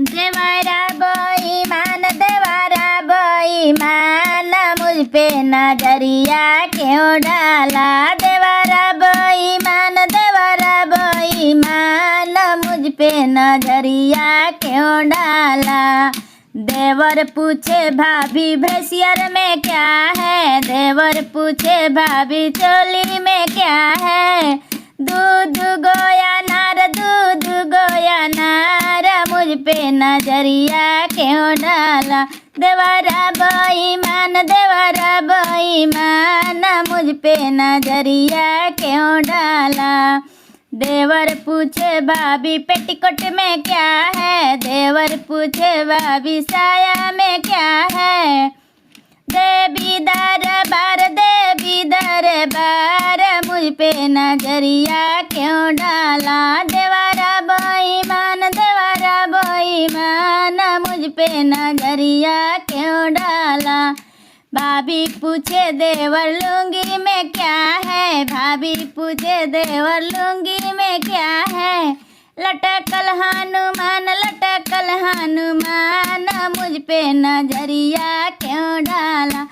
देवारा बेईमान मुझ पे नजरिया क्यों डाला। देवारा बेईमान मुझ पे नजरिया क्यों डाला। देवर पूछे भाभी भैंसियर में क्या है। देवर पूछे भाभी चोली में क्या है। दूध गोया नार मुझ पे नजरिया क्यों डाला। देवरा बेईमान मुझ पे नजरिया क्यों डाला। देवर पूछे भाभी पेटीकोट में क्या है। देवर पूछे भाभी साया में क्या है। देवी दरबार मुझ पे नजरिया क्यों डाला। देवरा बेईमान मुझ पे नजरिया क्यों डाला। भाभी पूछे देवर लुंगी में क्या है। भाभी पूछे देवर लुंगी में क्या है। लटकल हनुमान मुझ पे नजरिया क्यों डाला।